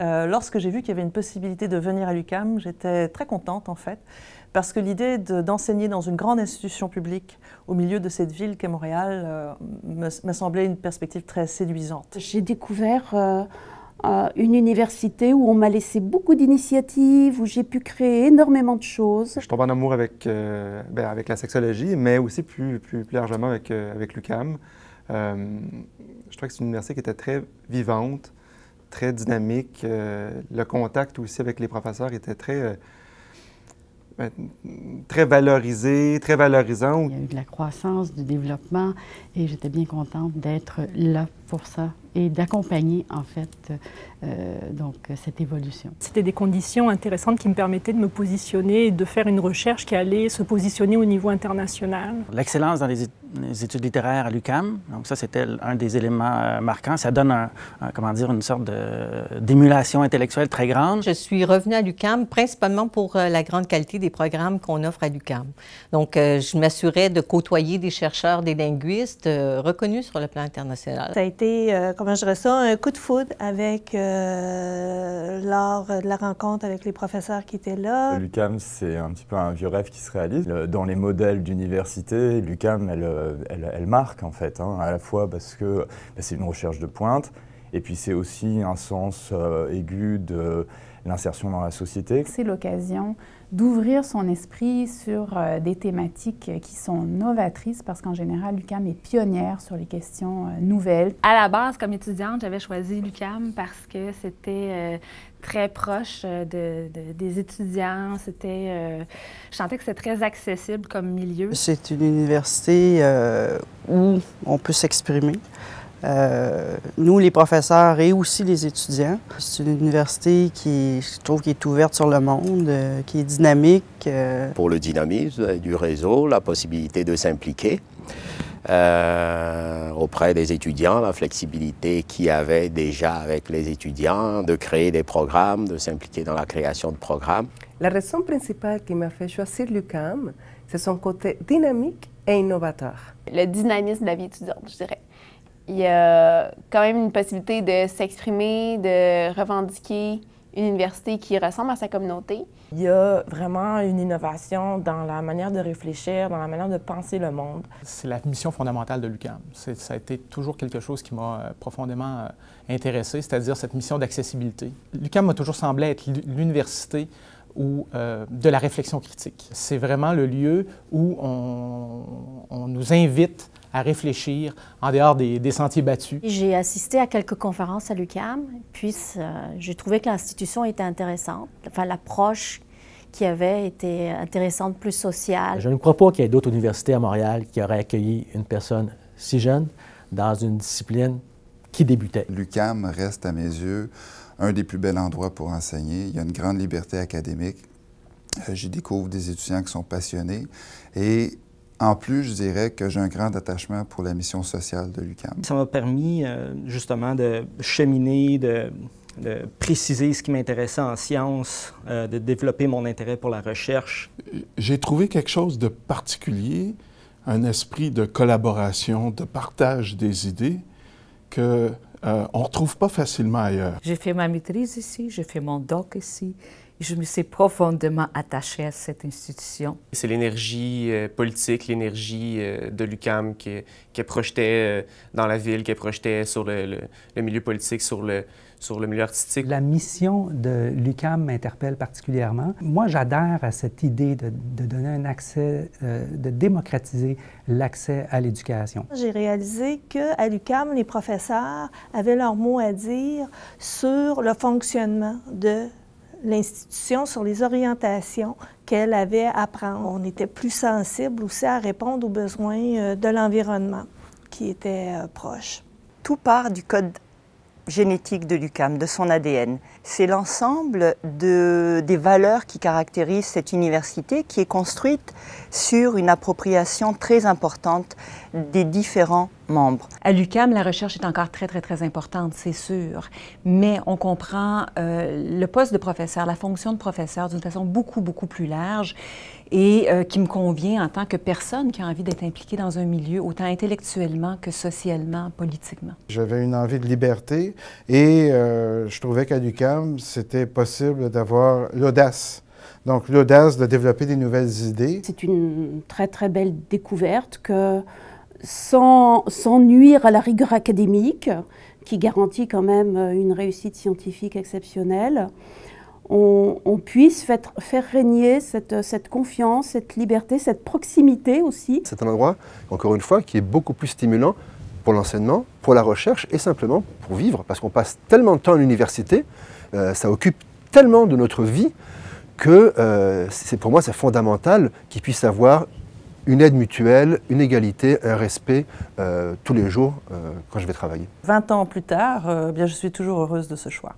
Lorsque j'ai vu qu'il y avait une possibilité de venir à l'UQAM, j'étais très contente en fait, parce que l'idée d'enseigner dans une grande institution publique au milieu de cette ville qu'est Montréal me semblait une perspective très séduisante. J'ai découvert une université où on m'a laissé beaucoup d'initiatives, où j'ai pu créer énormément de choses. Je tombe en amour avec la sexologie, mais aussi plus largement avec l'UQAM. Je trouvais que c'est une université qui était très vivante, très dynamique. Le contact aussi avec les professeurs était très valorisé, très valorisant. Il y a eu de la croissance, du développement, et j'étais bien contente d'être là pour ça et d'accompagner, en fait, donc, cette évolution. C'était des conditions intéressantes qui me permettaient de me positionner et de faire une recherche qui allait se positionner au niveau international. L'excellence dans les études littéraires à l'UQAM, donc ça, c'était un des éléments marquants. Ça donne une sorte d'émulation intellectuelle très grande. Je suis revenue à l'UQAM principalement pour la grande qualité des programmes qu'on offre à l'UQAM. Donc, je m'assurais de côtoyer des chercheurs, des linguistes reconnus sur le plan international. Ça a été, comment je dirais ça, un coup de foudre avec lors de la rencontre avec les professeurs qui étaient là. L'UQAM, c'est un petit peu un vieux rêve qui se réalise. Dans les modèles d'université, l'UQAM, elle marque en fait, à la fois parce que c'est une recherche de pointe, et puis c'est aussi un sens aigu de l'insertion dans la société. C'est l'occasion d'ouvrir son esprit sur des thématiques qui sont novatrices parce qu'en général, l'UQAM est pionnière sur les questions nouvelles. À la base, comme étudiante, j'avais choisi l'UQAM parce que c'était très proche des étudiants. Je sentais que c'était très accessible comme milieu. C'est une université où on peut s'exprimer. Nous, les professeurs et aussi les étudiants. C'est une université je trouve, qui est ouverte sur le monde, qui est dynamique. Pour le dynamisme du réseau, la possibilité de s'impliquer auprès des étudiants, la flexibilité qu'il y avait déjà avec les étudiants, de créer des programmes, de s'impliquer dans la création de programmes. La raison principale qui m'a fait choisir l'UQAM, c'est son côté dynamique et innovateur. Le dynamisme de la vie étudiante, je dirais. Il y a quand même une possibilité de s'exprimer, de revendiquer une université qui ressemble à sa communauté. Il y a vraiment une innovation dans la manière de réfléchir, dans la manière de penser le monde. C'est la mission fondamentale de l'UQAM. Ça a été toujours quelque chose qui m'a profondément intéressé, c'est-à-dire cette mission d'accessibilité. L'UQAM m'a toujours semblé être l'université de la réflexion critique. C'est vraiment le lieu où on nous invite à réfléchir en dehors des sentiers battus. J'ai assisté à quelques conférences à l'UQAM, puis j'ai trouvé que l'institution était intéressante. Enfin, l'approche qu'il y avait était intéressante, plus sociale. Je ne crois pas qu'il y ait d'autres universités à Montréal qui auraient accueilli une personne si jeune dans une discipline qui débutait. L'UQAM reste, à mes yeux, un des plus bels endroits pour enseigner. Il y a une grande liberté académique. J'y découvre des étudiants qui sont passionnés et en plus, je dirais que j'ai un grand attachement pour la mission sociale de l'UQAM. Ça m'a permis justement de cheminer, de préciser ce qui m'intéressait en sciences, de développer mon intérêt pour la recherche. J'ai trouvé quelque chose de particulier, un esprit de collaboration, de partage des idées qu'on ne retrouve pas facilement ailleurs. J'ai fait ma maîtrise ici, j'ai fait mon doc ici. Je me suis profondément attachée à cette institution. C'est l'énergie politique, l'énergie de l'UQAM qui projetait dans la ville, qui projetait sur le milieu politique, sur le milieu artistique. La mission de l'UQAM m'interpelle particulièrement. Moi, j'adhère à cette idée de donner un accès, de démocratiser l'accès à l'éducation. J'ai réalisé qu'à l'UQAM, les professeurs avaient leur mot à dire sur le fonctionnement de l'institution, sur les orientations qu'elle avait à prendre. On était plus sensible aussi à répondre aux besoins de l'environnement qui était proche. Tout part du code génétique de l'UQAM, de son ADN. C'est l'ensemble des valeurs qui caractérisent cette université qui est construite sur une appropriation très importante des différents membres. À l'UQAM, la recherche est encore très importante, c'est sûr, mais on comprend le poste de professeur, la fonction de professeur d'une façon beaucoup plus large et qui me convient en tant que personne qui a envie d'être impliquée dans un milieu, autant intellectuellement que socialement, politiquement. J'avais une envie de liberté et je trouvais qu'à l'UQAM, c'était possible d'avoir l'audace. Donc, l'audace de développer des nouvelles idées. C'est une très belle découverte que, sans nuire à la rigueur académique, qui garantit quand même une réussite scientifique exceptionnelle, on puisse faire régner cette confiance, cette liberté, cette proximité aussi. C'est un endroit, encore une fois, qui est beaucoup plus stimulant pour l'enseignement, pour la recherche et simplement pour vivre, parce qu'on passe tellement de temps à l'université, ça occupe tellement de notre vie, que pour moi, c'est fondamental qu'ils puissent avoir une aide mutuelle, une égalité, un respect tous les jours quand je vais travailler. 20 ans plus tard, bien, je suis toujours heureuse de ce choix.